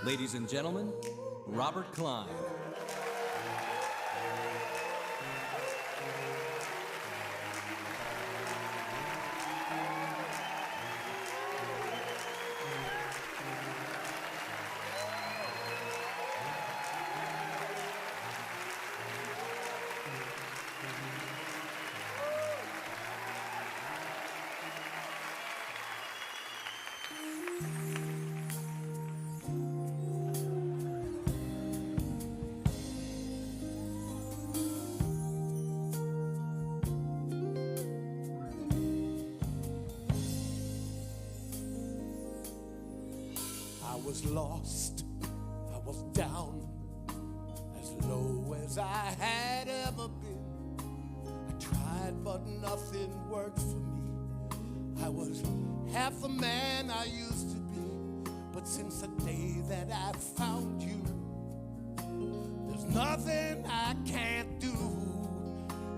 Ladies and gentlemen, Robert Klein. I was lost, I was down, as low as I had ever been. I tried, but nothing worked for me. I was half the man I used to be, but since the day that I found you, there's nothing I can't do.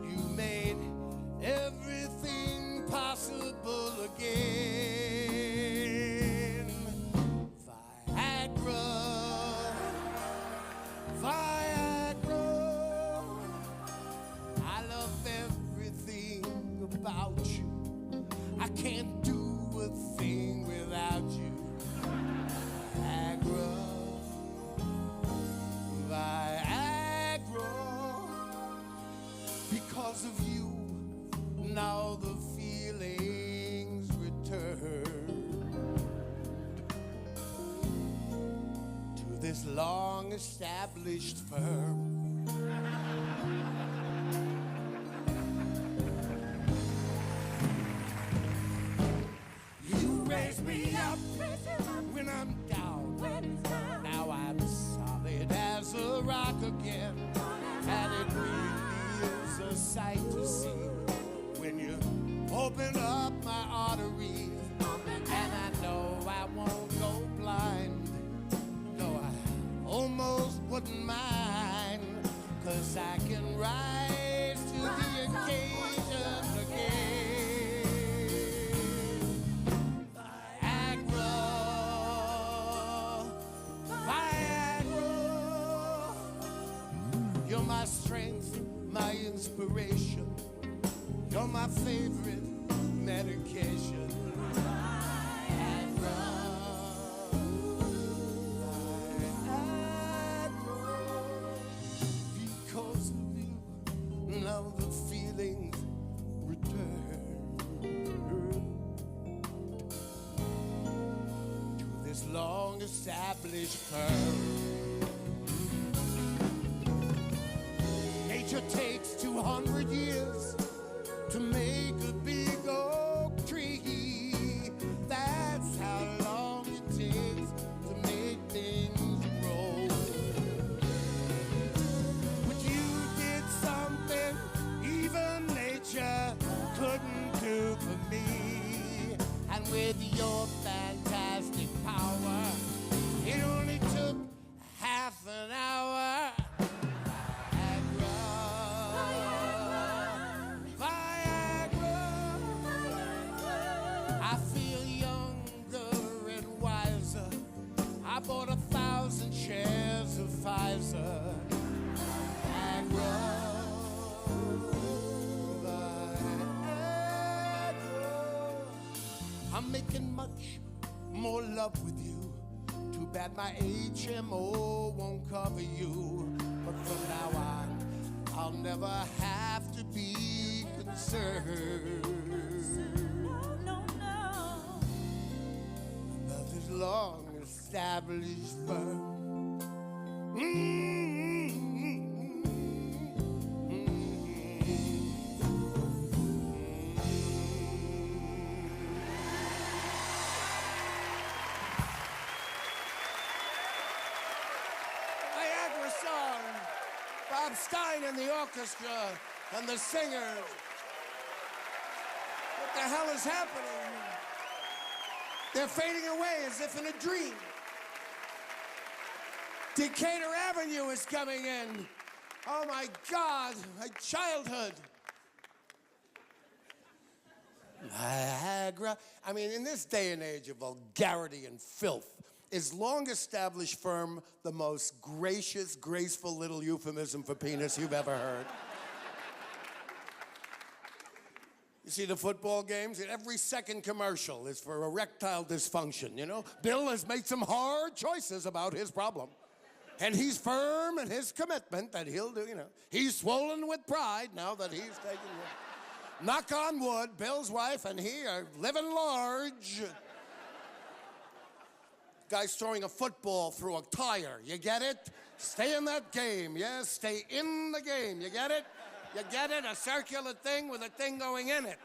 You made everything possible again. Viagra, I love everything about you. I can't do a thing without you. Viagra, Viagra, because of you, now the feelings return. This long-established firm. You raise me up when I'm down. Now I'm solid as a rock again. And it really is a sight to see when you open up my arteries. And I know I won't go blind. Almost wouldn't mind, 'cause I can rise to the occasion again. Viagra, Viagra, you're my strength, my inspiration. You're my favorite medication. Now the feelings return to this long-established firm. Nature takes 200 years to make a big oak tree. That's how long it takes to make things grow. But you did something even nature couldn't do for me. And with your fantastic power, it only took half an hour. Viagra, Viagra, I feel younger and wiser. I bought 1,000 shares of Pfizer. Viagra, I'm making much more love with you. Too bad my HMO won't cover you. But from now on, I'll never have to be concerned about this long-established firm. Bob Stein and the orchestra and the singers. What the hell is happening? They're fading away as if in a dream. Decatur Avenue is coming in. Oh my God, my childhood. Niagara. I mean, in this day and age of vulgarity and filth, is long-established firm the most gracious, graceful little euphemism for penis you've ever heard? You see the football games? Every second commercial is for erectile dysfunction, you know? Bill has made some hard choices about his problem. And he's firm in his commitment that he'll do, you know. He's swollen with pride now that he's taken it. Knock on wood, Bill's wife and he are living large. Guy's throwing a football through a tire. You get it? Stay in that game. Yes, stay in the game. You get it? You get it? A circular thing with a thing going in it.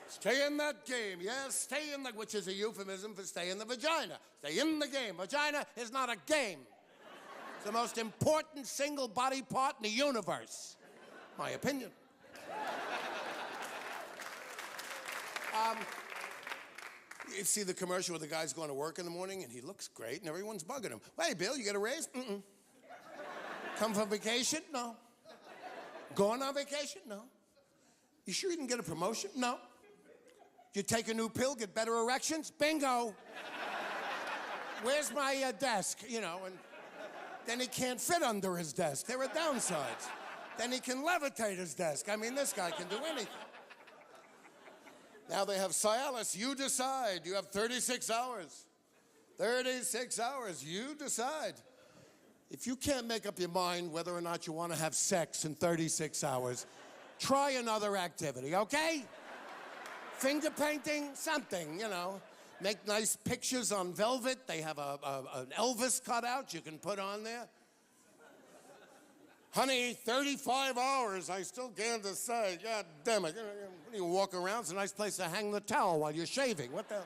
Stay in that game. Yes, stay in the, which is a euphemism for stay in the vagina. Stay in the game. Vagina is not a game. It's the most important single body part in the universe. My opinion. You see the commercial where the guy's going to work in the morning and he looks great and everyone's bugging him. Hey, Bill, you get a raise? Mm-mm. Come from vacation? No. Going on vacation? No. You sure you didn't get a promotion? No. You take a new pill, get better erections? Bingo. Where's my desk? You know, and then he can't fit under his desk. There are downsides. Then he can levitate his desk. I mean, this guy can do anything. Now they have Cialis. You decide. You have 36 hours. 36 hours. You decide. If you can't make up your mind whether or not you want to have sex in 36 hours, try another activity, okay? Finger painting, something, you know. Make nice pictures on velvet. They have an Elvis cutout you can put on there. Honey, 35 hours, I still can't decide. God damn it. You walk around, it's a nice place to hang the towel while you're shaving. What the?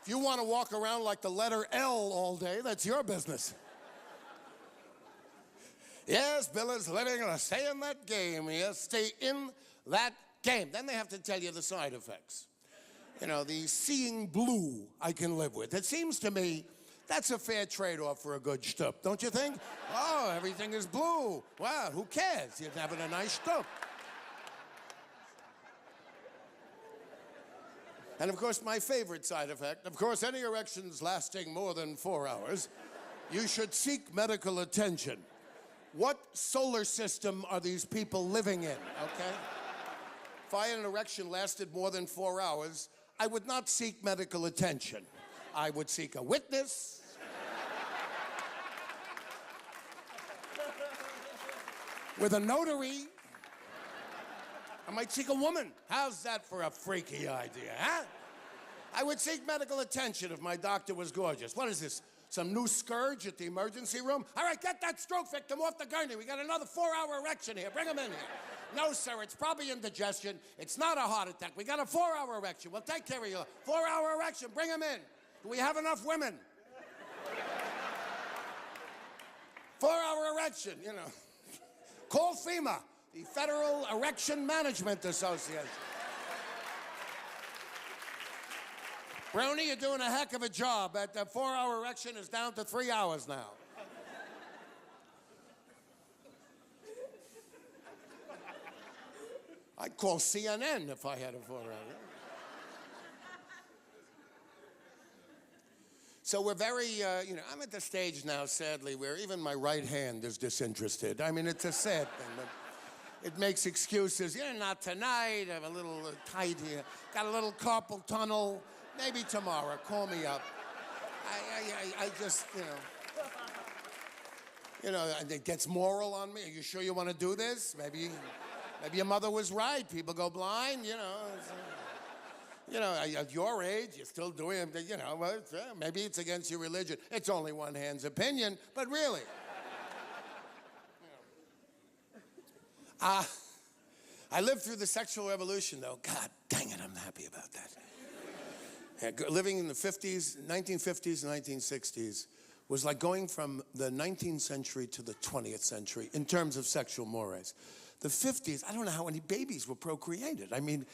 If you want to walk around like the letter L all day, that's your business. Yes, Bill is living, stay in that game. Yes, stay in that game. Then they have to tell you the side effects. You know, the seeing blue I can live with. It seems to me that's a fair trade-off for a good shtup, don't you think? Oh, everything is blue. Wow, who cares? You're having a nice shtup. And of course, my favorite side effect, of course, any erections lasting more than 4 hours, you should seek medical attention. What solar system are these people living in, okay? If I had an erection lasted more than 4 hours, I would not seek medical attention. I would seek a witness. With a notary. I might seek a woman. How's that for a freaky idea, huh? I would seek medical attention if my doctor was gorgeous. What is this? Some new scourge at the emergency room? All right, get that stroke victim off the gurney. We got another 4-hour erection here. Bring him in here. No, sir, it's probably indigestion. It's not a heart attack. We got a 4-hour erection. We'll take care of you. 4-hour erection. Bring him in. Do we have enough women? 4-hour erection, you know. Call FEMA, the Federal Erection Management Association. Brony, you're doing a heck of a job. That 4-hour erection is down to 3 hours now. I'd call CNN if I had a 4-hour. So we're very, you know, I'm at the stage now, sadly, where even my right hand is disinterested. I mean, it's a sad thing. But it makes excuses. Yeah, not tonight. I'm a little tight here. Got a little carpal tunnel. Maybe tomorrow. Call me up. I just, you know, it gets moral on me. Are you sure you want to do this? Maybe your mother was right. People go blind, you know. You know, at your age, you're still doing it, you know, well, maybe it's against your religion. It's only one hand's opinion, but really. I lived through the sexual revolution, though. God dang it, I'm happy about that. Living in the 50s, 1950s, 1960s was like going from the 19th century to the 20th century in terms of sexual mores. The 50s, I don't know how many babies were procreated. I mean,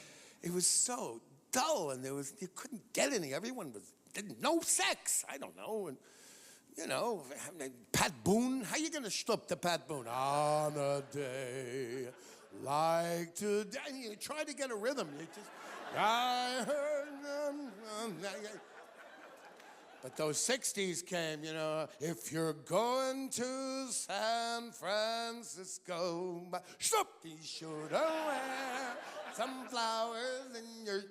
it was so dull, and you couldn't get any. Everyone did no sex. I don't know. And, you know, Pat Boone, how you gonna shtup to Pat Boone? On a day like today. And you try to get a rhythm. You just, I heard them. But those 60s came, you know. If you're going to San Francisco, you should wear some flowers in your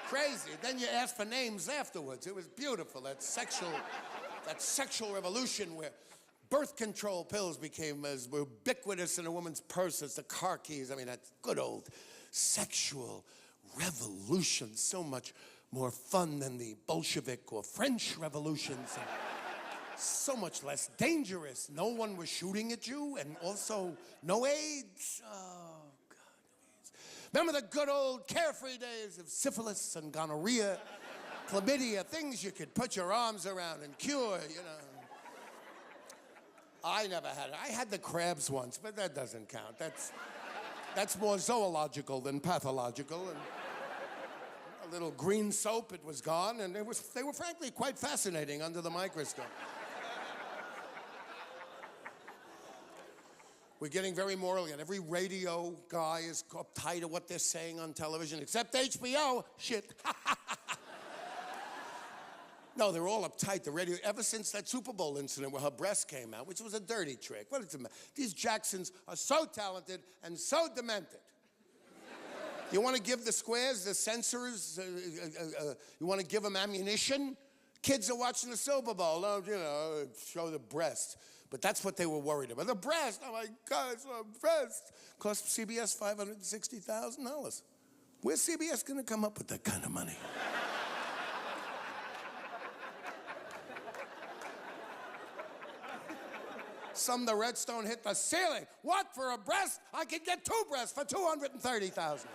crazy. Then you ask for names afterwards. It was beautiful. That sexual revolution where birth control pills became as ubiquitous in a woman's purse as the car keys. I mean, that good old sexual revolution. So much more fun than the Bolshevik or French revolutions. And so much less dangerous. No one was shooting at you, and also no AIDS. Oh, God, no AIDS. Remember the good old carefree days of syphilis and gonorrhea, chlamydia, things you could put your arms around and cure, you know. I never had it. I had the crabs once, but that doesn't count. That's more zoological than pathological. And a little green soap, it was gone, and they were frankly quite fascinating under the microscope. We're getting very moral again. Every radio guy is uptight of what they're saying on television, except HBO. Shit. No, they're all uptight. The radio, ever since that Super Bowl incident where her breast came out, which was a dirty trick. What is it? These Jacksons are so talented and so demented. You want to give the squares, the censors, you want to give them ammunition? Kids are watching the Super Bowl, you know, show the breast. But that's what they were worried about. The breast, oh my God, it's a breast. Cost CBS $560,000. Where's CBS going to come up with that kind of money? The Redstone hit the ceiling. What, for a breast? I could get 2 breasts for $230,000.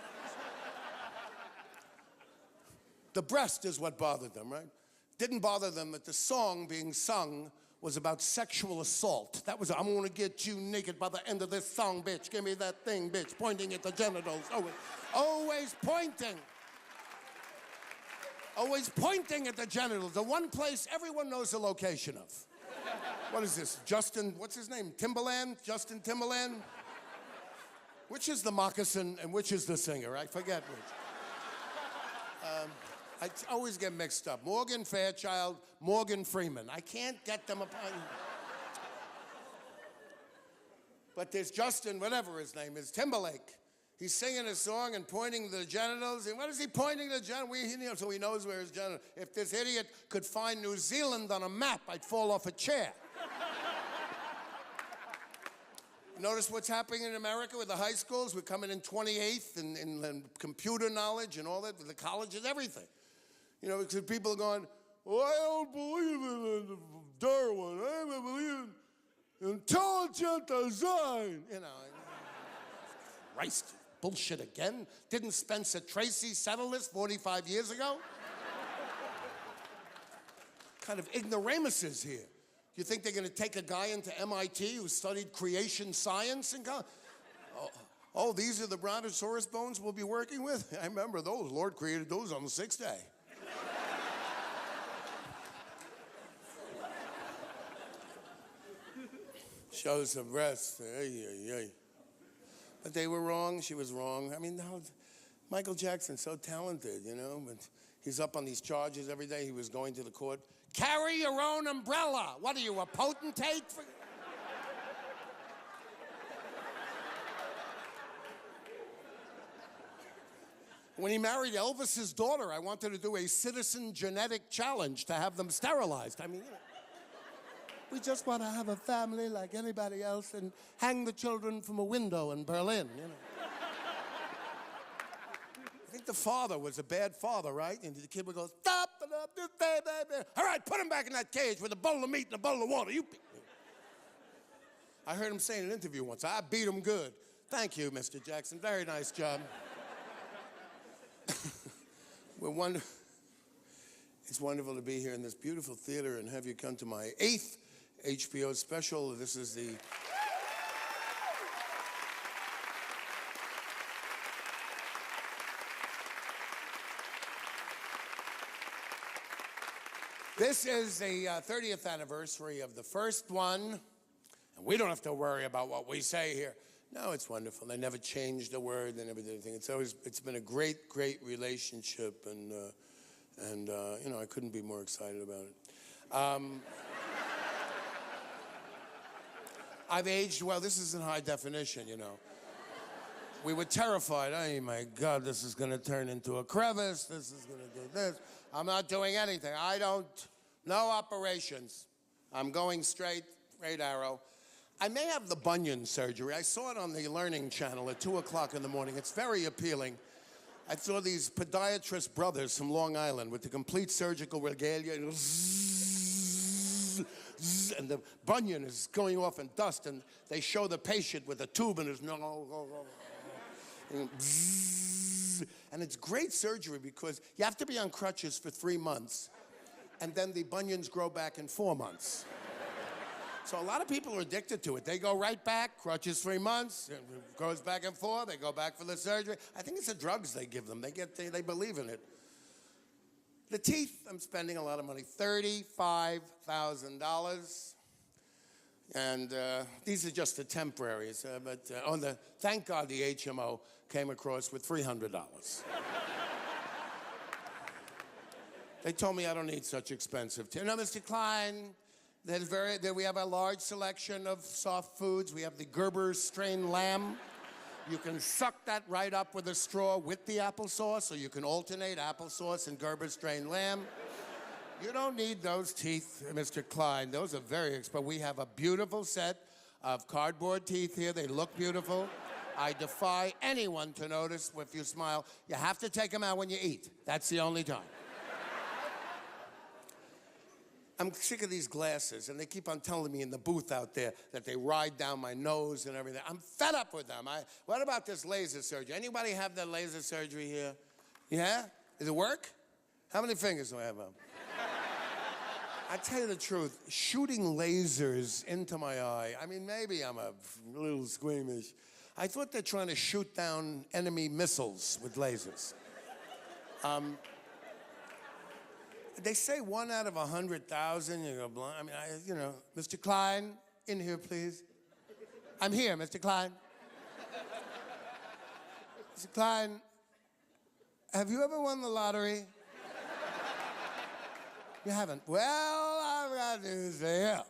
The breast is what bothered them, right? Didn't bother them that the song being sung was about sexual assault. That was, I'm gonna get you naked by the end of this song, bitch. Give me that thing, bitch. Pointing at the genitals. Always pointing. Always pointing at the genitals. The one place everyone knows the location of. What is this? Justin, what's his name? Timberland? Justin Timberland? Which is the moccasin and which is the singer? I forget which. I always get mixed up. Morgan Fairchild, Morgan Freeman. I can't get them apart. But there's Justin, whatever his name is, Timberlake. He's singing a song and pointing to the genitals. And what is he pointing to the genitals? So he knows where his genitals. If this idiot could find New Zealand on a map, I'd fall off a chair. Notice what's happening in America with the high schools? We're coming in 28th in computer knowledge and all that, with the colleges, everything. You know, because people are going, well, I don't believe in Darwin. I don't believe in intelligent design. You know, Christ, bullshit again. Didn't Spencer Tracy settle this 45 years ago? Kind of ignoramuses here. You think they're going to take a guy into MIT who studied creation science and go, oh, these are the brontosaurus bones we'll be working with? I remember those. Lord created those on the 6th day. Shows some breasts. But they were wrong. She was wrong. I mean, Michael Jackson's so talented, you know, but he's up on these charges every day. He was going to the court. Carry your own umbrella. What are you, a potentate? When he married Elvis's daughter, I wanted to do a citizen genetic challenge to have them sterilized. I mean, you know, we just want to have a family like anybody else and hang the children from a window in Berlin, you know. I think the father was a bad father, right? And the kid would go, stop it up, this baby. All right, put him back in that cage with a bowl of meat and a bowl of water. I heard him say in an interview once, I beat him good. Thank you, Mr. Jackson. Very nice job. It's wonderful to be here in this beautiful theater and have you come to my 8th HBO special. This is the This is the 30th anniversary of the first one, and we don't have to worry about what we say here. No, it's wonderful. They never changed a word. They never did anything. It's been a great relationship, and you know, I couldn't be more excited about it. I've aged well. This is in high definition, you know. We were terrified. Oh, my God, this is going to turn into a crevice. This is going to do this. I'm not doing anything. No operations. I'm going straight arrow. I may have the bunion surgery. I saw it on the Learning Channel at 2 o'clock in the morning. It's very appealing. I saw these podiatrist brothers from Long Island with the complete surgical regalia. And the bunion is going off in dust, and they show the patient with a tube in his nose. And it's great surgery because you have to be on crutches for 3 months, and then the bunions grow back in 4 months. So a lot of people are addicted to it. They go right back, crutches 3 months, it goes back and forth, they go back for the surgery. I think it's the drugs they give them. They believe in it. The teeth, I'm spending a lot of money, $35,000. And these are just the temporaries, but thank God the HMO came across with $300. They told me I don't need such expensive teeth. No, Mr. Klein, we have a large selection of soft foods. We have the Gerber strain lamb. You can suck that right up with a straw with the applesauce, or you can alternate applesauce and Gerber strain lamb. You don't need those teeth, Mr. Klein. Those are very expensive. We have a beautiful set of cardboard teeth here. They look beautiful. I defy anyone to notice if you smile. You have to take them out when you eat. That's the only time. I'm sick of these glasses, and they keep on telling me in the booth out there that they ride down my nose and everything. I'm fed up with them. What about this laser surgery? Anybody have that laser surgery here? Yeah? Does it work? How many fingers do I have up? I tell you the truth, shooting lasers into my eye, I mean, maybe I'm a little squeamish. I thought they're trying to shoot down enemy missiles with lasers. They say 1 out of 100,000, you go blind. I mean, you know, Mr. Klein, in here, please. I'm here, Mr. Klein. Mr. Klein, have you ever won the lottery? You haven't. Well, I've got news for you.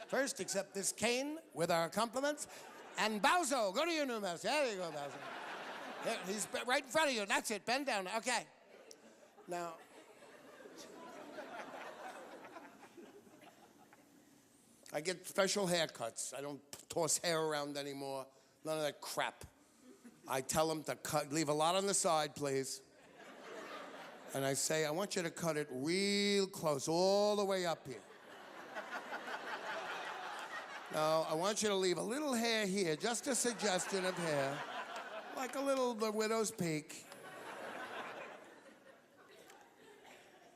First, accept this cane with our compliments. And Bowzo, go to your new master. There you go, Bowzo. There, he's right in front of you. That's it. Bend down. Okay. Now, I get special haircuts. I don't toss hair around anymore. None of that crap. I tell them to leave a lot on the side, please. And I say, I want you to cut it real close, all the way up here. Now, I want you to leave a little hair here, just a suggestion of hair, like a little the widow's peak.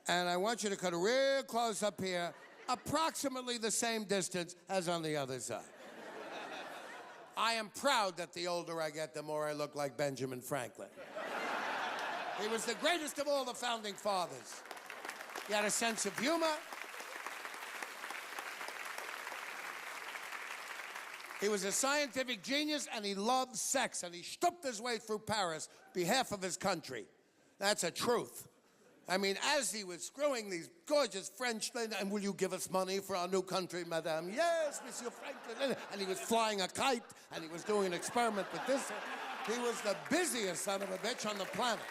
And I want you to cut it real close up here, approximately the same distance as on the other side. I am proud that the older I get, the more I look like Benjamin Franklin. He was the greatest of all the founding fathers. He had a sense of humor. He was a scientific genius, and he loved sex, and he stooped his way through Paris on behalf of his country. That's a truth. I mean, as he was screwing these gorgeous Frenchmen, and will you give us money for our new country, madame? Yes, Monsieur Franklin. And he was flying a kite, and he was doing an experiment with this. He was the busiest son of a bitch on the planet.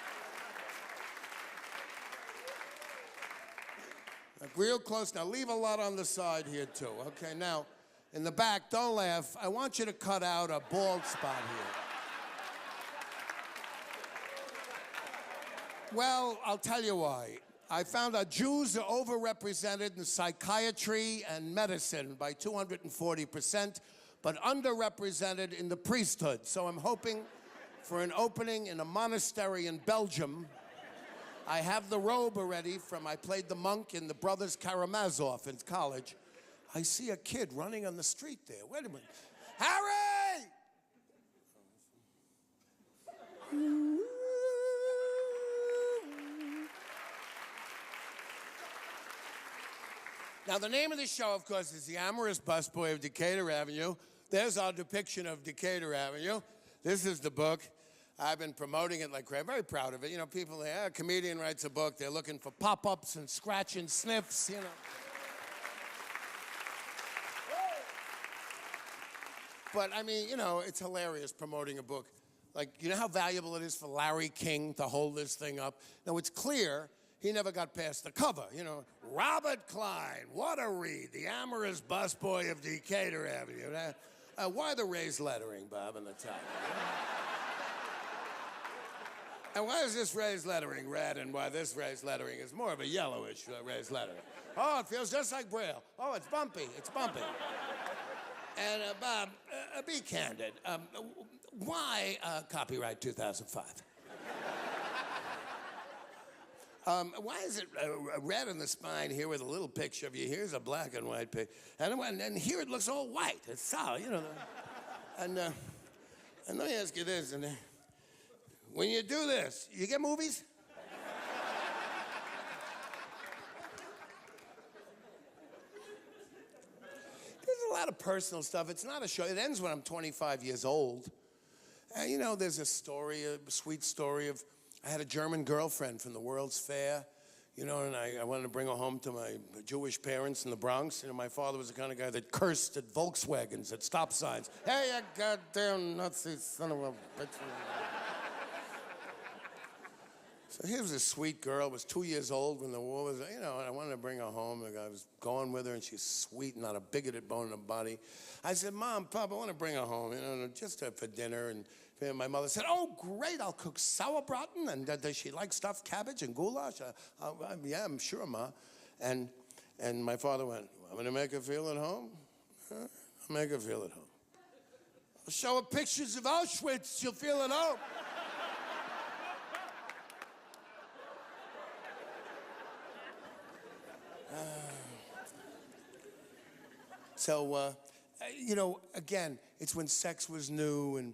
Like real close. Now, leave a lot on the side here, too. Okay, now, in the back, don't laugh. I want you to cut out a bald spot here. Well, I'll tell you why. I found out Jews are overrepresented in psychiatry and medicine by 240%, but underrepresented in the priesthood. So I'm hoping for an opening in a monastery in Belgium. I have the robe already I played the monk in the Brothers Karamazov in college. I see a kid running on the street there. Wait a minute. Harry! Now, the name of the show, of course, is The Amorous Busboy of Decatur Avenue. There's our depiction of Decatur Avenue. This is the book. I've been promoting it like crazy. Very proud of it. You know, people, a comedian writes a book. They're looking for pop-ups and scratch and sniffs, you know. But, I mean, you know, it's hilarious promoting a book. Like, you know how valuable it is for Larry King to hold this thing up? Now, it's clear he never got past the cover, you know. Robert Klein, what a read. The Amorous Busboy of Decatur Avenue. Why the raised lettering, Bob, on the top? And why is this raised lettering red and why this raised lettering is more of a yellowish raised lettering? Oh, it feels just like Braille. Oh, it's bumpy. It's bumpy. And, Bob, be candid. Why copyright 2005? Why is it red on the spine here with a little picture of you? Here's a black and white picture. And here it looks all white. It's solid, you know. And let me ask you this. And when you do this, you get movies? There's a lot of personal stuff. It's not a show. It ends when I'm 25 years old. And, you know, there's a story, a sweet story of I had a German girlfriend from the World's Fair, you know, and I wanted to bring her home to my Jewish parents in the Bronx. You know, my father was the kind of guy that cursed at Volkswagens, at stop signs. Hey, you goddamn Nazi son of a bitch. So here was this sweet girl, was 2 years old when the war was, you know, and I wanted to bring her home. And I was going with her, and she's sweet, not a bigoted bone in her body. I said, Mom, Pop, I want to bring her home, you know, just for dinner. And my mother said, oh, great, I'll cook sauerbraten. And does she like stuffed cabbage and goulash? Yeah, I'm sure, Ma. And my father went, I'm going to make her feel at home? Huh? I'll make her feel at home. I'll show her pictures of Auschwitz. She'll feel at home. So, you know, again, it's when sex was new. And,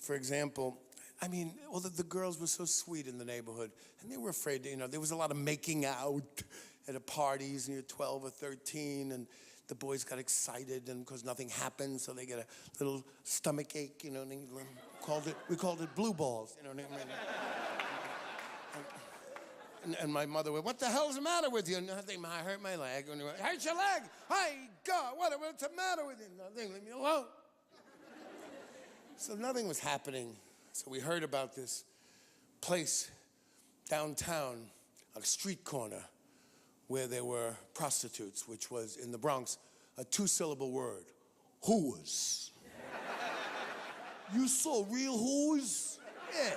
for example, I mean, well, the girls were so sweet in the neighborhood. And they were afraid to, you know, there was a lot of making out at the parties, and you're 12 or 13. And the boys got excited, and because nothing happened, so they get a little stomach ache, you know. And we called it blue balls, you know what I mean? And my mother went, what the hell's the matter with you? Nothing, I hurt my leg. And he went, hurt your leg? Hi, God, what's the matter with you? Nothing, leave me alone. So nothing was happening. So we heard about this place downtown, a street corner, where there were prostitutes, which was, in the Bronx, a two-syllable word, whores. You saw real whores? Yeah,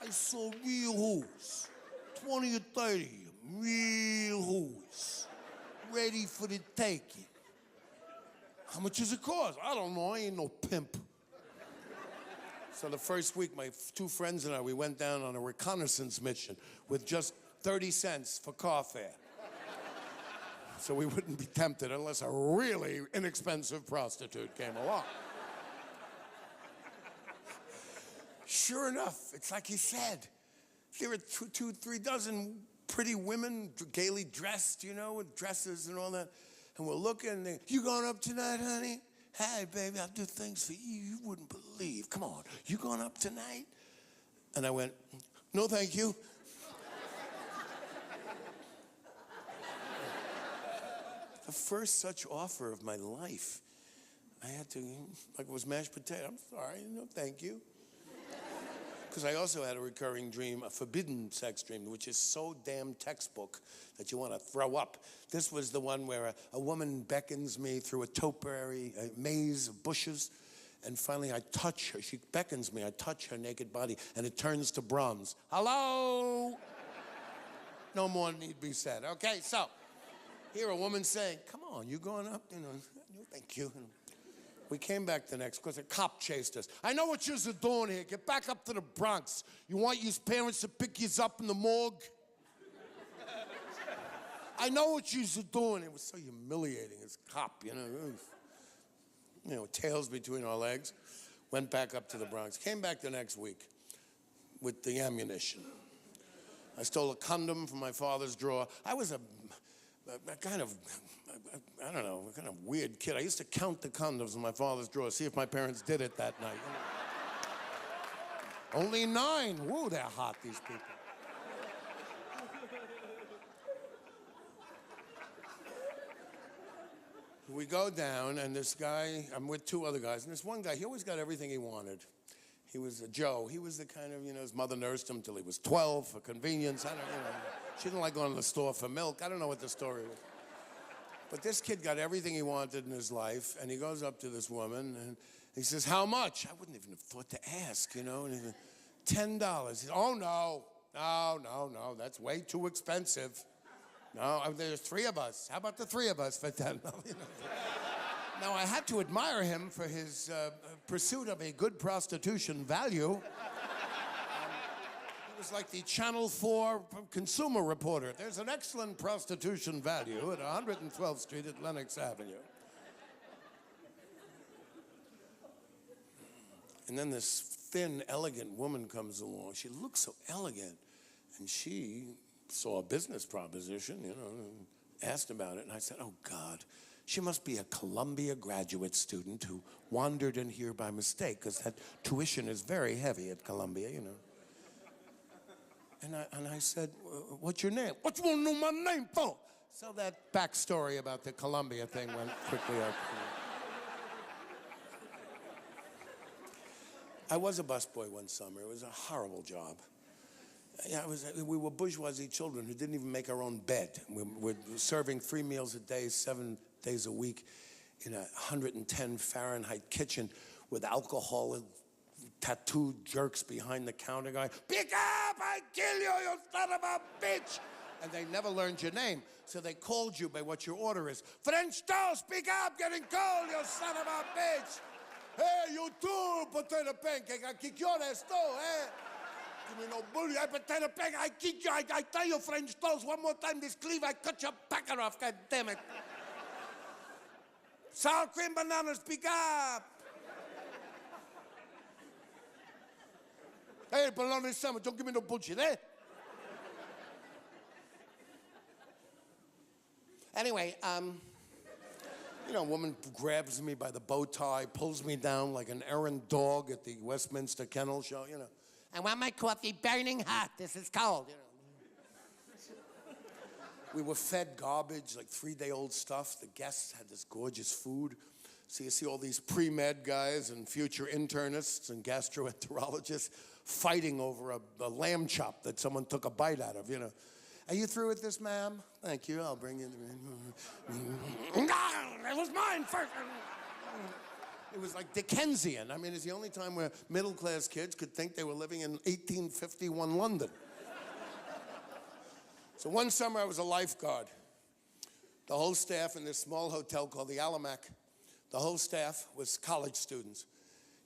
I saw real whores. 20 or 30, real whores, ready for the taking. How much does it cost? I don't know, I ain't no pimp. So the first week, my two friends and I, we went down on a reconnaissance mission with just 30 cents for car fare. So we wouldn't be tempted unless a really inexpensive prostitute came along. Sure enough, it's like he said. There were 3 dozen pretty women, gaily dressed, you know, with dresses and all that. And we're looking, and you going up tonight, honey? Hey, baby, I'll do things for you you wouldn't believe. Come on, you going up tonight? And I went, no, thank you. The first such offer of my life. I had to, like it was mashed potato. I'm sorry, no, thank you. Because I also had a recurring dream, a forbidden sex dream, which is so damn textbook that you want to throw up. This was the one where a woman beckons me through a topiary, a maze of bushes, and finally I touch her. She beckons me, I touch her naked body, and it turns to bronze. Hello? No more need be said. Okay, so here a woman saying, come on, you going up? You know, no, thank you. We came back the next, because a cop chased us. I know what you're doing here. Get back up to the Bronx. You want your parents to pick you up in the morgue? I know what you're doing. It was so humiliating as cop, you know. You know, tails between our legs. Went back up to the Bronx. Came back the next week with the ammunition. I stole a condom from my father's drawer. I was a I don't know, a kind of weird kid. I used to count the condoms in my father's drawer, see if my parents did it that night. Only 9. Woo, they're hot, these people. We go down, and this guy, I'm with 2 other guys, and this one guy, he always got everything he wanted. He was a Joe. He was the kind of, his mother nursed him till he was 12 for convenience. I don't, she didn't like going to the store for milk. I don't know what the story was. But this kid got everything he wanted in his life, and he goes up to this woman, and he says, how much? I wouldn't even have thought to ask, And he said, $10. He said, oh, no, that's way too expensive. No, there's 3 of us. How about the 3 of us for $10? Now, I had to admire him for his pursuit of a good prostitution value. He was like the Channel 4 consumer reporter. There's an excellent prostitution value at 112th Street at Lenox Avenue. And then this thin, elegant woman comes along. She looks so elegant. And she saw a business proposition, asked about it. And I said, oh, God, she must be a Columbia graduate student who wandered in here by mistake, because that tuition is very heavy at Columbia, And I said, what's your name? What you want to know my name for? So that backstory about the Columbia thing went quickly up. I was a busboy one summer. It was a horrible job. Yeah, we were bourgeoisie children who didn't even make our own bed. We were serving 3 meals a day, 7 days a week in a 110 Fahrenheit kitchen with alcohol and tattooed jerks behind the counter going, pick up, I kill you, you son of a bitch. And they never learned your name, so they called you by what your order is. French toast, pick up, getting cold, you son of a bitch. Hey, you too, potato pancake, I kick your ass too, eh? Give me no bully, I potato pancake, I kick you, I tell you French toast, one more time this cleave, I cut your packer off, god damn it. Sour cream bananas, pick up. Hey, bologna sandwich, don't give me no bullshit, eh? Anyway, a woman grabs me by the bow tie, pulls me down like an errant dog at the Westminster Kennel Show, I want my coffee burning hot, this is cold, We were fed garbage, like 3-day-old stuff. The guests had this gorgeous food. So you see all these pre-med guys and future internists and gastroenterologists fighting over a lamb chop that someone took a bite out of, Are you through with this, ma'am? Thank you, I'll bring you the... It was mine first. It was like Dickensian. I mean, it's the only time where middle-class kids could think they were living in 1851 London. So one summer I was a lifeguard. The whole staff in this small hotel called the Alamac, the whole staff was college students.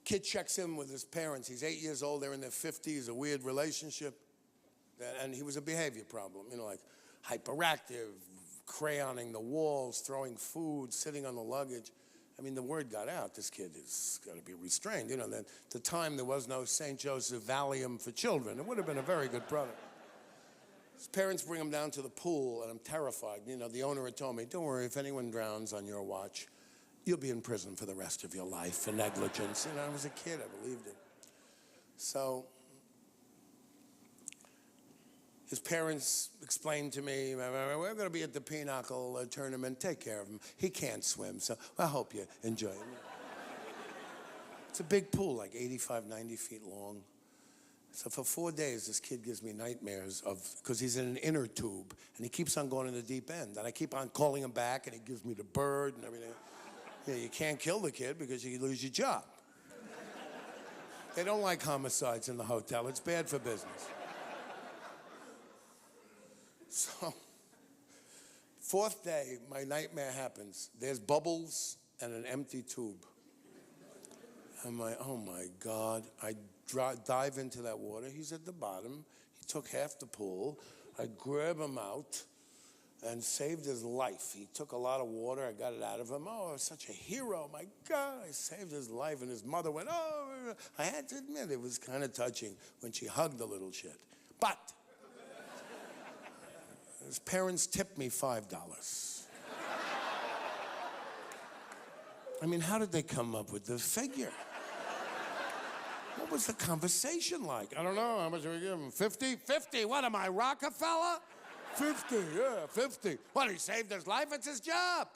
Kid checks in with his parents. He's 8 years old, they're in their 50s, a weird relationship. And he was a behavior problem, like hyperactive, crayoning the walls, throwing food, sitting on the luggage. I mean, the word got out, this kid has got to be restrained. That at the time there was no St. Joseph Valium for children. It would have been a very good product. His parents bring him down to the pool, and I'm terrified. The owner had told me, don't worry, if anyone drowns on your watch, you'll be in prison for the rest of your life for negligence. I was a kid, I believed it. So his parents explained to me, we're going to be at the Pinochle tournament, take care of him. He can't swim, so I hope you enjoy it. It's a big pool, like 85, 90 feet long. So for 4 days, this kid gives me nightmares because he's in an inner tube, and he keeps on going in the deep end. And I keep on calling him back, and he gives me the bird and everything. You can't kill the kid because you lose your job. They don't like homicides in the hotel. It's bad for business. So, 4th day, my nightmare happens. There's bubbles and an empty tube. I'm like, oh my God. I dive into that water. He's at the bottom. He took half the pool. I grab him out and saved his life. He took a lot of water. I got it out of him. Oh, I was such a hero. My God, I saved his life. And his mother went, oh. I had to admit, it was kind of touching when she hugged the little shit. But his parents tipped me $5. I mean, how did they come up with the figure? What was the conversation like? I don't know. How much do we give him? 50? 50? What am I, Rockefeller? 50, yeah, 50. What, he saved his life? It's his job.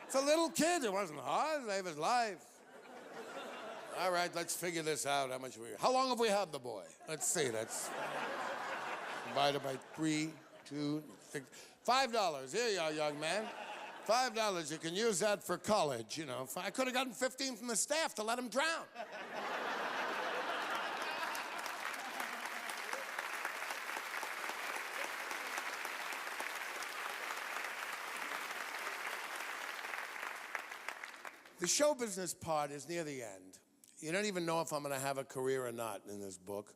It's a little kid. It wasn't hard to save his life. All right, let's figure this out. How long have we had the boy? Let's see. That's divided by 3, 2, 6. $5. Here you are, young man. $5. You can use that for college, you know. I could have gotten 15 from the staff to let him drown. The show business part is near the end. You don't even know if I'm going to have a career or not in this book.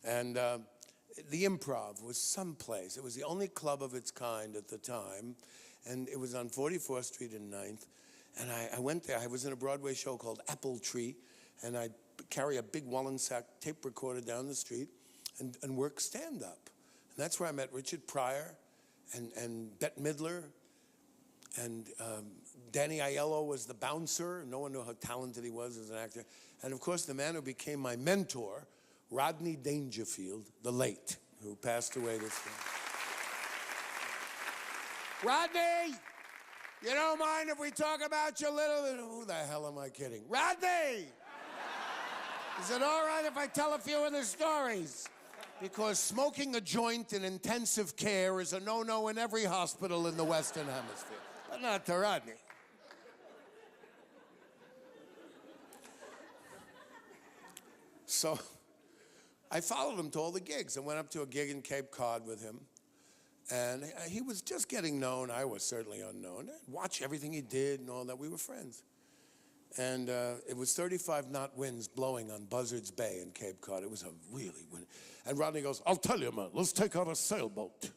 And the Improv was someplace. It was the only club of its kind at the time. And it was on 44th Street and 9th. And I went there. I was in a Broadway show called Apple Tree. And I'd carry a big Wallensack tape recorder down the street and work stand-up. And that's where I met Richard Pryor and Bette Midler. And Danny Aiello was the bouncer. No one knew how talented he was as an actor. And of course, the man who became my mentor, Rodney Dangerfield, the late, who passed away this year. Rodney, you don't mind if we talk about you a little bit? Who the hell am I kidding? Rodney! Is it all right if I tell a few of the stories? Because smoking a joint in intensive care is a no-no in every hospital in the Western Hemisphere. But not to Rodney. So I followed him to all the gigs. I went up to a gig in Cape Cod with him. And he was just getting known. I was certainly unknown. I'd watch everything he did and all that. We were friends. And it was 35-knot winds blowing on Buzzards Bay in Cape Cod. It was a really windy. And Rodney goes, I'll tell you, man, let's take out a sailboat.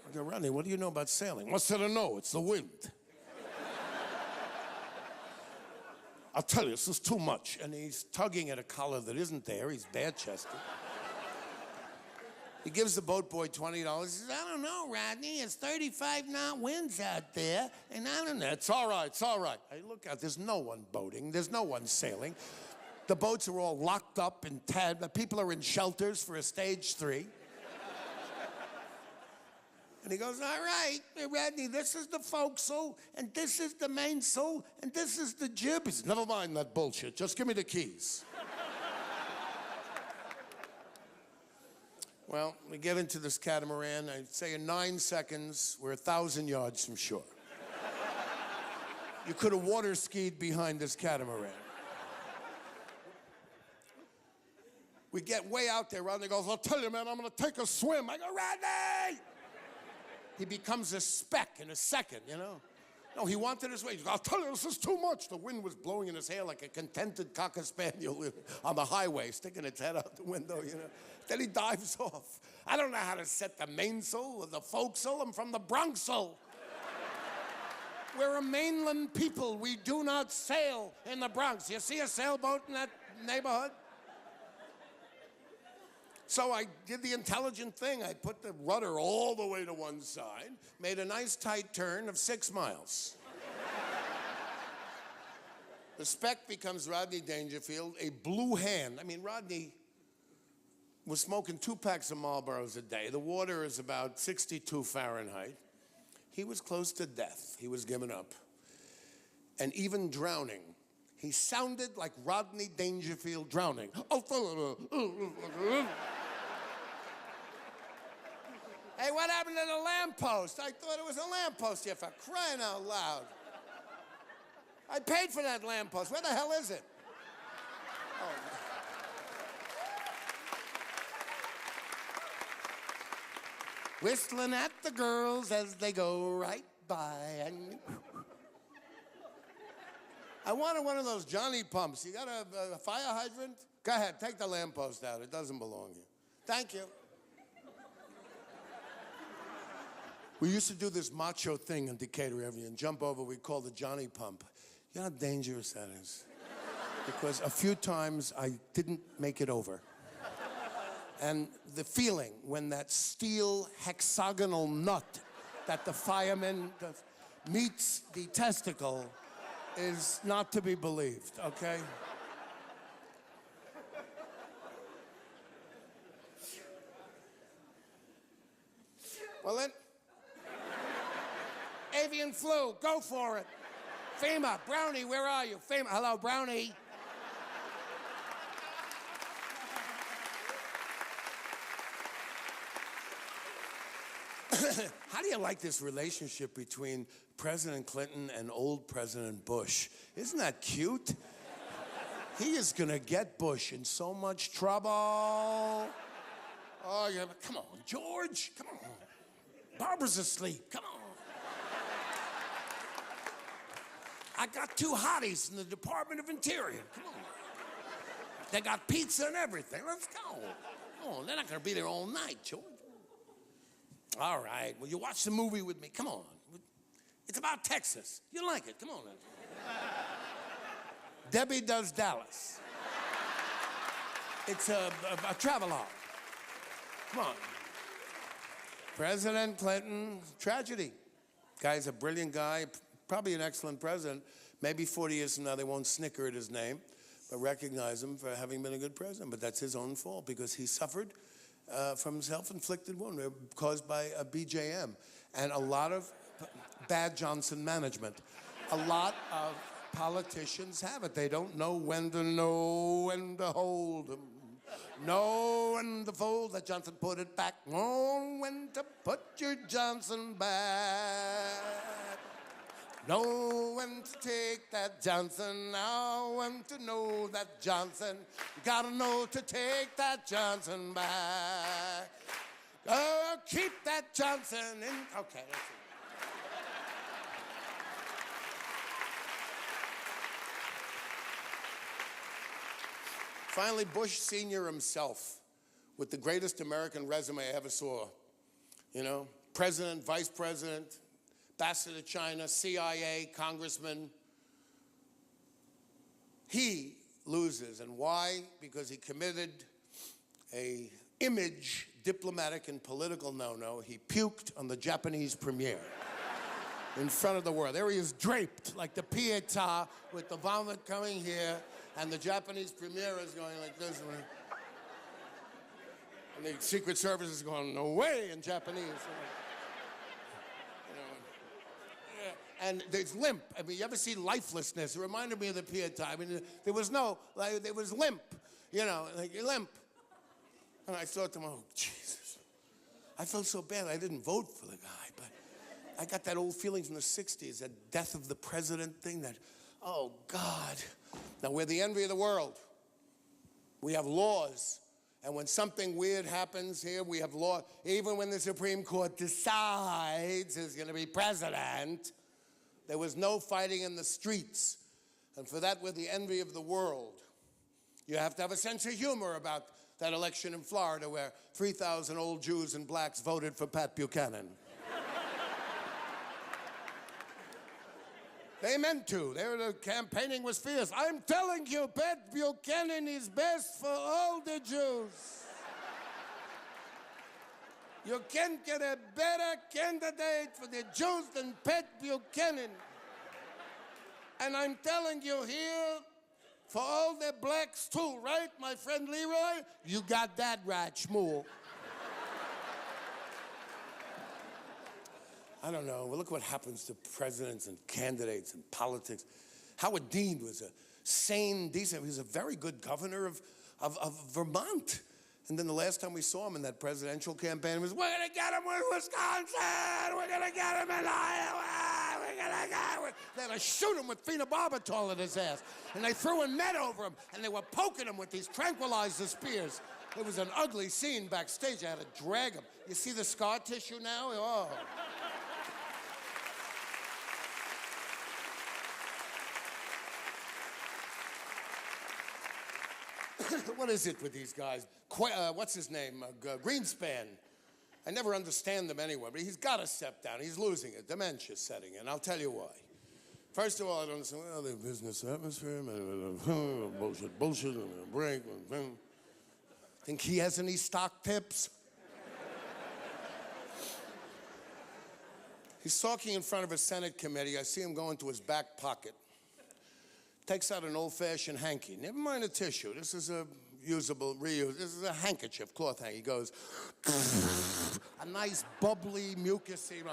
I go, Rodney, what do you know about sailing? What's there to know? It's the wind. I'll tell you, this is too much. And he's tugging at a collar that isn't there. He's bare-chested. He gives the boat boy $20. He says, I don't know, Rodney. It's 35-knot winds out there. And I don't know. It's all right. It's all right. I look out. There's no one boating. There's no one sailing. The boats are all locked up and tagged. People are in shelters for a stage 3. And he goes, all right, Rodney, this is the forecastle, and this is the mainsail, and this is the jib. He says, never mind that bullshit. Just give me the keys. Well, we get into this catamaran. I'd say in 9 seconds, we're 1,000 yards from shore. You could have water skied behind this catamaran. We get way out there. Rodney goes, I'll tell you, man, I'm going to take a swim. I go, Rodney! He becomes a speck in a second, you know? No, he wanted his way. He goes, I'll tell you, this is too much. The wind was blowing in his hair like a contented cocker spaniel on the highway, sticking its head out the window, you know? Then he dives off. I don't know how to set the mainsail or the forecastle. I'm from the Bronxel. We're a mainland people. We do not sail in the Bronx. You see a sailboat in that neighborhood? So I did the intelligent thing. I put the rudder all the way to one side, made a nice tight turn of 6 miles. The speck becomes Rodney Dangerfield, a blue hand. I mean, Rodney was smoking 2 packs of Marlboros a day. The water is about 62 Fahrenheit. He was close to death. He was giving up. And even drowning, he sounded like Rodney Dangerfield drowning. Hey, what happened to the lamppost? I thought it was a lamppost here, for crying out loud. I paid for that lamppost. Where the hell is it? Oh. Whistling at the girls as they go right by. And I wanted one of those Johnny pumps. You got a fire hydrant? Go ahead, take the lamppost out. It doesn't belong here. Thank you. We used to do this macho thing in Decatur every year and jump over. We call the Johnny pump. You know how dangerous that is? Because a few times I didn't make it over. And the feeling when that steel hexagonal nut that the fireman does meets the testicle is not to be believed, okay? Well then, avian flu, go for it. FEMA, Brownie, where are you? FEMA, hello, Brownie. How do you like this relationship between President Clinton and old President Bush? Isn't that cute? He is gonna get Bush in so much trouble. Oh, yeah, come on, George, come on. Barbara's asleep, come on. I got two hotties in the Department of Interior, come on. They got pizza and everything, let's go. Oh, they're not gonna be there all night, George. All right, well, you watch the movie with me, come on. It's about Texas, you like it, come on. Debbie Does Dallas. It's a travelogue. Come on. President Clinton, tragedy. Guy's a brilliant guy, probably an excellent president. Maybe 40 years from now they won't snicker at his name, but recognize him for having been a good president. But that's his own fault because he suffered from self-inflicted wound caused by a BJM and a lot of bad Johnson management. A lot of politicians have it. They don't know when to hold them. Know when to fold that Johnson, put it back. Know when to put your Johnson back. Know when to take that Johnson. Now when to know that Johnson. You gotta know to take that Johnson back. Keep that Johnson in. Okay, that's it. Finally, Bush Sr. himself, with the greatest American resume I ever saw. You know, president, vice president, ambassador to China, CIA, congressman. He loses, and why? Because he committed a image, diplomatic and political no-no. He puked on the Japanese premiere in front of the world. There he is draped like the Pietà with the vomit coming here. And the Japanese premier is going like this. And the Secret Service is going, no way, in Japanese. You know, yeah. And there's limp. I mean, you ever see lifelessness? It reminded me of the Pietà. I mean, there was no, like, there was limp, you know, like limp. And I thought to myself, oh, Jesus. I felt so bad I didn't vote for the guy, but I got that old feeling from the 60s, that death of the president thing, that, oh, God. Now, we're the envy of the world. We have laws. And when something weird happens here, we have law. Even when the Supreme Court decides who's going to be president, there was no fighting in the streets. And for that, we're the envy of the world. You have to have a sense of humor about that election in Florida where 3,000 old Jews and blacks voted for Pat Buchanan. They meant to. The campaigning was fierce. I'm telling you, Pat Buchanan is best for all the Jews. You can't get a better candidate for the Jews than Pat Buchanan. And I'm telling you here, for all the blacks too, right, my friend Leroy? You got that right, Shmuel. I don't know. Well, look what happens to presidents and candidates and politics. Howard Dean was a sane, decent, he was a very good governor of Vermont. And then the last time we saw him in that presidential campaign was, we're going to get him with Wisconsin. We're going to get him in Iowa. We're going to get him. They had to shoot him with phenobarbital in his ass. And they threw a net over him, and they were poking him with these tranquilizer spears. It was an ugly scene backstage. I had to drag him. You see the scar tissue now? Oh. What is it with these guys? What's his name? Greenspan. I never understand them anyway, but he's got to step down. He's losing it. Dementia's setting in. I'll tell you why. First of all, I don't understand, well, the business atmosphere, bullshit, break. Think he has any stock tips? He's talking in front of a Senate committee. I see him go into his back pocket. Takes out an old-fashioned hanky. Never mind a tissue. This is a usable, reuse. This is a handkerchief, cloth hanky. He goes, a nice bubbly, mucusy.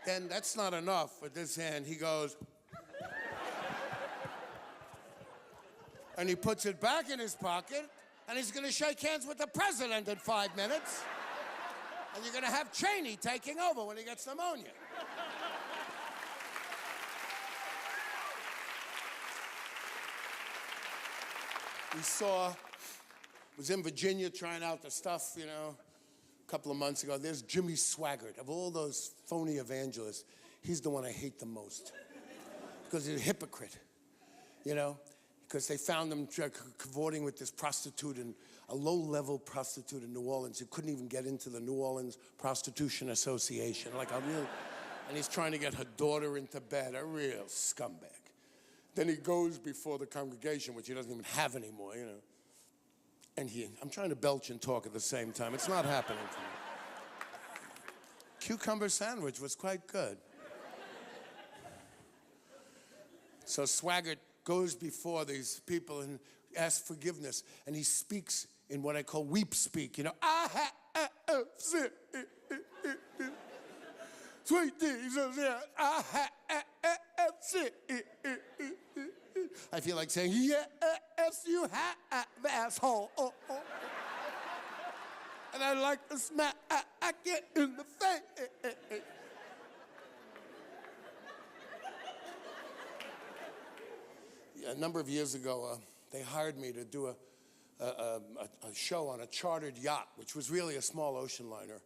Then that's not enough with this hand. He goes, and he puts it back in his pocket, and he's going to shake hands with the president in 5 minutes. And you're going to have Cheney taking over when he gets pneumonia. We was in Virginia trying out the stuff, you know, a couple of months ago. There's Jimmy Swaggart. Of all those phony evangelists, he's the one I hate the most. Because he's a hypocrite, you know? Because they found him cavorting with this prostitute, and a low-level prostitute in New Orleans who couldn't even get into the New Orleans Prostitution Association. And he's trying to get her daughter into bed, a real scumbag. Then he goes before the congregation, which he doesn't even have anymore, you know. And I'm trying to belch and talk at the same time. It's not happening to me. Cucumber sandwich was quite good. So Swaggart goes before these people and asks forgiveness, and he speaks in what I call weep speak, you know. Sweet Jesus, I feel like saying, yes, you have, asshole. And I like to smack it in the face. Yeah, a number of years ago, they hired me to do a show on a chartered yacht, which was really a small ocean liner,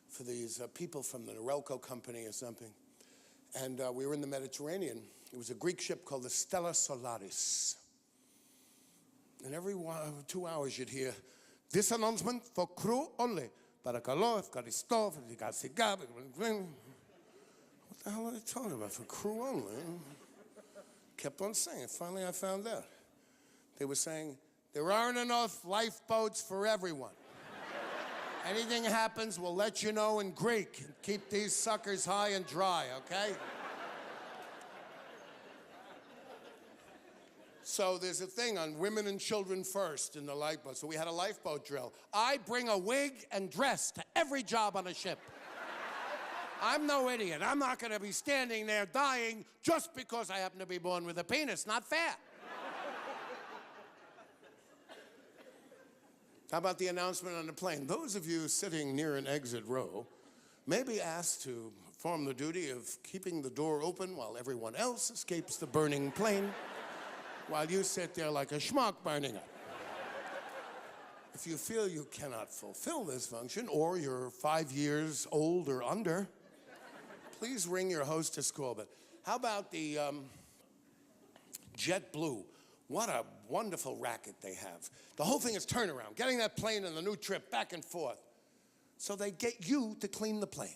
for these people from the Norelco company or something. And we were in the Mediterranean. It was a Greek ship called the Stella Solaris. And every 2 hours you'd hear, this announcement for crew only. Para calor, efkaristo, what the hell are they talking about? For crew only? Kept on saying. Finally I found out. They were saying, there aren't enough lifeboats for everyone. Anything happens, we'll let you know in Greek. Keep these suckers high and dry, okay? So there's a thing on women and children first in the lifeboat. So we had a lifeboat drill. I bring a wig and dress to every job on a ship. I'm no idiot. I'm not going to be standing there dying just because I happen to be born with a penis. Not fair. How about the announcement on the plane? Those of you sitting near an exit row may be asked to perform the duty of keeping the door open while everyone else escapes the burning plane, while you sit there like a schmuck burning up. If you feel you cannot fulfill this function, or you're 5 years old or under, please ring your hostess call. But how about the JetBlue? What a wonderful racket they have. The whole thing is turnaround, getting that plane on the new trip back and forth. So they get you to clean the plane.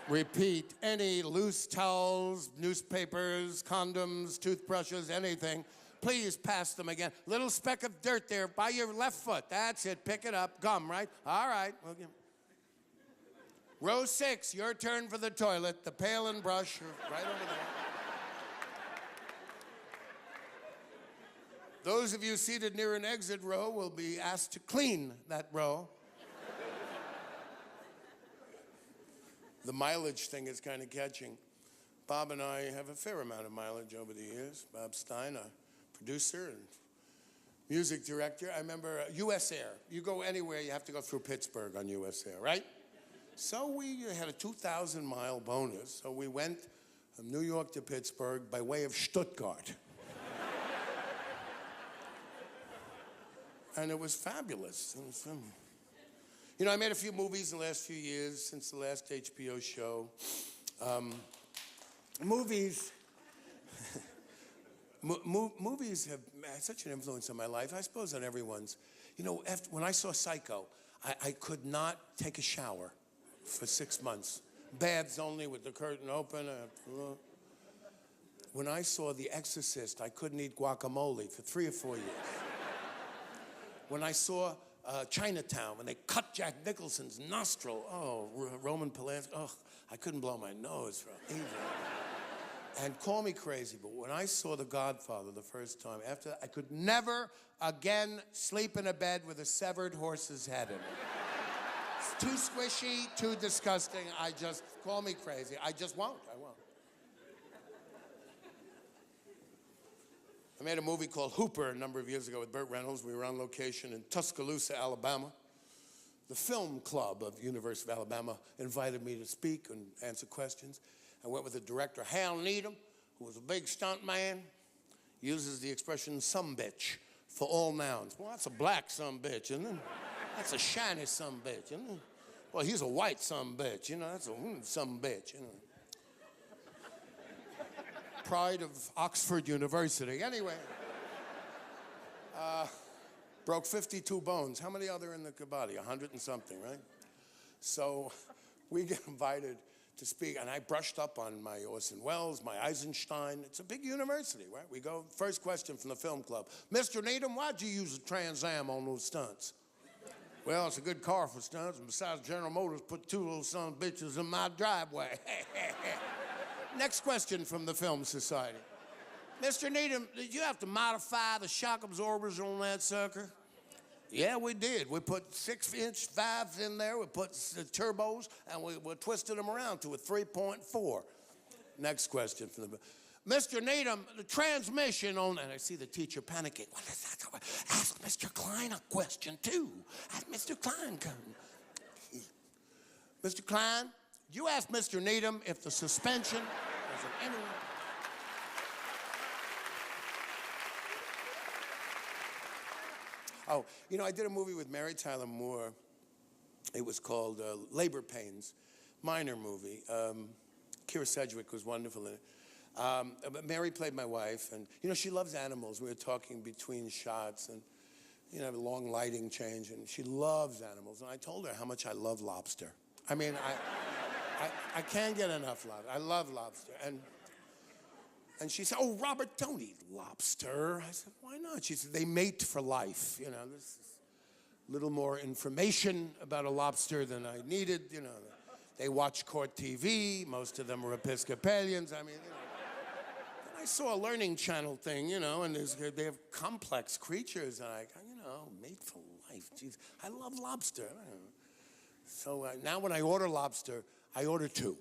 Repeat, any loose towels, newspapers, condoms, toothbrushes, anything, please pass them again. Little speck of dirt there by your left foot. That's it, pick it up. Gum, right? All right. Okay. Row 6, your turn for the toilet. The pail and brush are right over there. Those of you seated near an exit row will be asked to clean that row. The mileage thing is kind of catching. Bob and I have a fair amount of mileage over the years. Bob Stein, a producer and music director. I remember US Air. You go anywhere, you have to go through Pittsburgh on US Air, right? So we had a 2,000-mile bonus. So we went from New York to Pittsburgh by way of Stuttgart. And it was fabulous. It was, you know, I made a few movies in the last few years since the last HBO show. Movies have had such an influence on my life, I suppose on everyone's. You know, when I saw Psycho, I could not take a shower for 6 months. Baths only with the curtain open. when I saw The Exorcist, I couldn't eat guacamole for 3 or 4 years. When I saw Chinatown, when they cut Jack Nicholson's nostril, Roman Polanski, I couldn't blow my nose for either. And call me crazy, but when I saw The Godfather the first time, after that, I could never again sleep in a bed with a severed horse's head in it. It's too squishy, too disgusting. Call me crazy. I just won't. I won't. I made a movie called Hooper a number of years ago with Burt Reynolds. We were on location in Tuscaloosa, Alabama. The film club of University of Alabama invited me to speak and answer questions. I went with the director, Hal Needham, who was a big stunt man, uses the expression sumbitch for all nouns. Well, that's a black sumbitch, isn't it? That's a shiny sumbitch, isn't it? Well, he's a white sumbitch, you know, that's a sumbitch, you know. Pride of Oxford University. Anyway, broke 52 bones. How many are there in the body? 100 and something, right? So we get invited to speak, and I brushed up on my Orson Welles, my Eisenstein. It's a big university, right? We go, first question from the film club. Mr. Needham, why'd you use a Trans Am on those stunts? Well, it's a good car for stunts, and besides, General Motors put 2 little son of bitches in my driveway. Next question from the Film Society. Mr. Needham, did you have to modify the shock absorbers on that sucker? Yeah, we did. We put 6-inch valves in there, we put turbos, and we twisted them around to a 3.4. Next question from the... Mr. Needham, the transmission on... And I see the teacher panicking. What is that? Ask Mr. Klein a question, too. Ask Mr. Klein. Mr. Klein, did you ask Mr. Needham if the suspension was in any... Oh, you know, I did a movie with Mary Tyler Moore. It was called Labor Pains, minor movie. Kira Sedgwick was wonderful in it. But Mary played my wife, and, you know, she loves animals. We were talking between shots, and, you know, a long lighting change, and she loves animals. And I told her how much I love lobster. I mean, I can't get enough lobster. I love lobster. And she said, oh, Robert, don't eat lobster. I said, why not? She said, they mate for life. You know, this is a little more information about a lobster than I needed. You know, they watch court TV. Most of them are Episcopalians. I mean, you know. And I saw a Learning Channel thing, you know, and they have complex creatures. And I, you know, mate for life. Jeez, I love lobster. I don't know. So now when I order lobster, I order 2.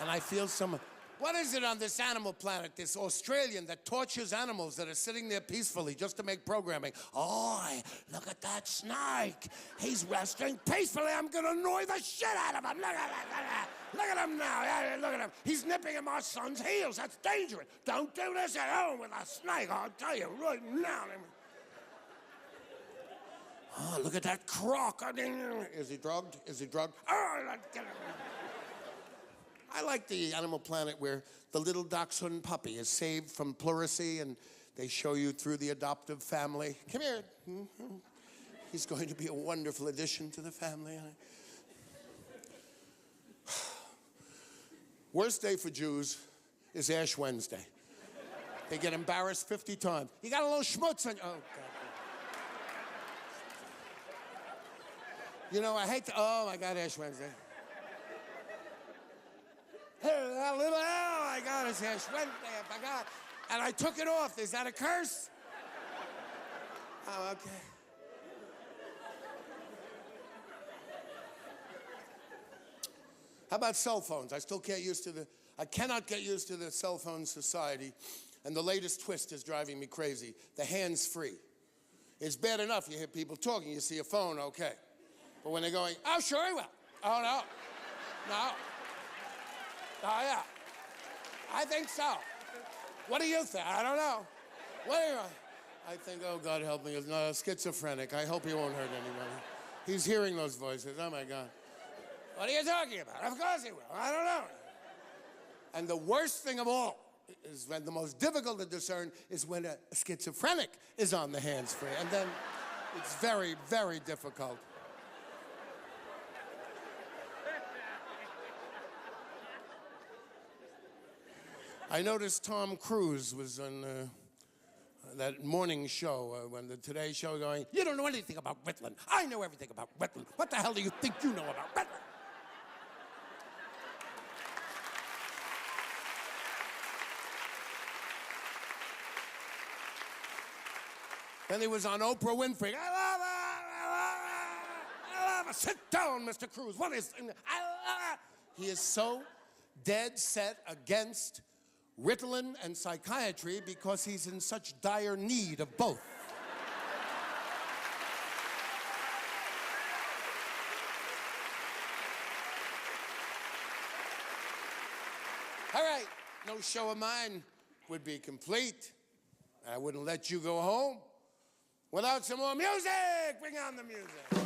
And I feel some... What is it on this animal planet, this Australian that tortures animals that are sitting there peacefully just to make programming? Oh, look at that snake. He's resting peacefully. I'm going to annoy the shit out of him. Look at him now. Look at him. He's nipping at my son's heels. That's dangerous. Don't do this at home with a snake. I'll tell you right now. Oh, look at that croc. Is he drugged? Is he drugged? Oh, let's get him. I like the Animal Planet where the little dachshund puppy is saved from pleurisy and they show you through the adoptive family. Come here. He's going to be a wonderful addition to the family. Worst day for Jews is Ash Wednesday. They get embarrassed 50 times. You got a little schmutz on you. Oh, God. You know, I hate to... Oh, my God, Ash Wednesday. That little, oh my God, it's Ash Wednesday, my God. And I took it off. Is that a curse? Oh, okay. How about cell phones? I cannot get used to the cell phone society. And the latest twist is driving me crazy. The hands-free. It's bad enough you hear people talking, you see a phone, okay. But when they're going, oh, sure he will. Oh, no. No. Oh, yeah. I think so. What do you think? I don't know. What do you... I think, oh, God help me, he's not a schizophrenic. I hope he won't hurt anybody. He's hearing those voices. Oh, my God. What are you talking about? Of course he will. I don't know. And the worst thing of all is when the most difficult to discern is when a schizophrenic is on the hands-free. And then it's very, very difficult. I noticed Tom Cruise was on that morning show, when the Today Show going, you don't know anything about Whitland. I know everything about Whitland. What the hell do you think you know about Whitland? Then he was on Oprah Winfrey. I love her. Sit down, Mr. Cruise. What is... He is so dead set against Ritalin and psychiatry because he's in such dire need of both. All right, no show of mine would be complete. I wouldn't let you go home without some more music. Bring on the music.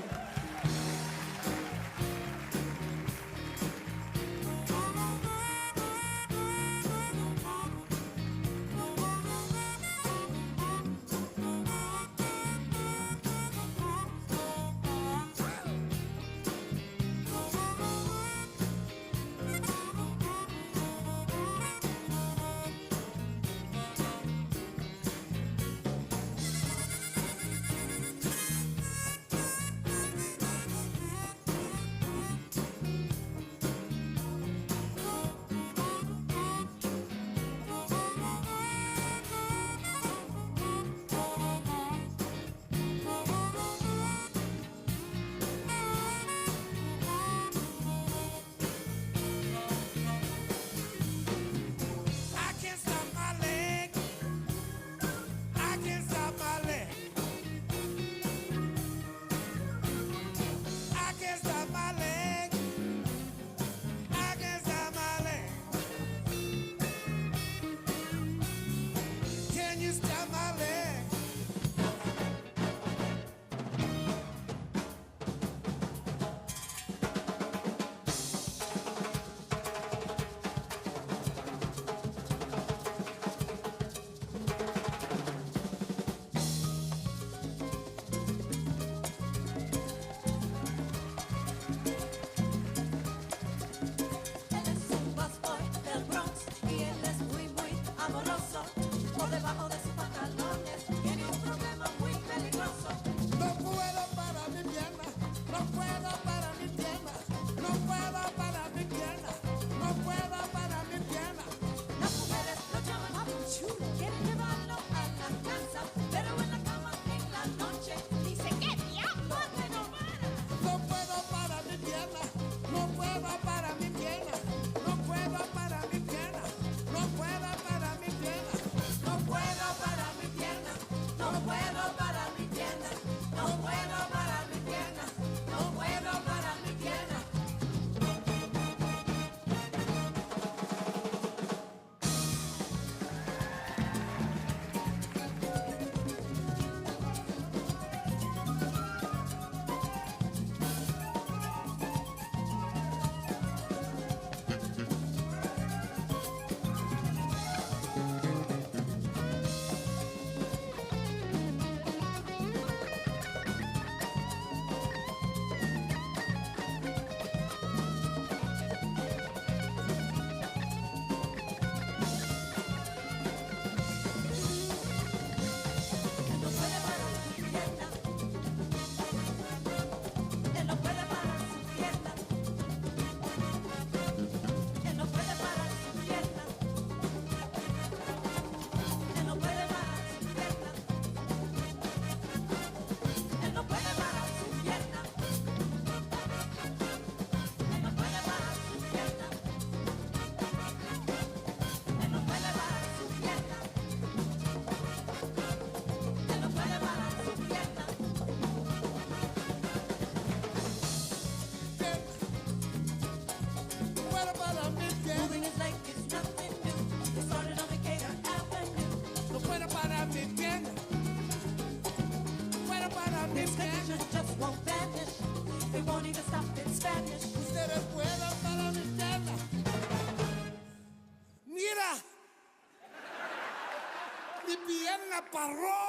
parró.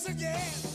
once again.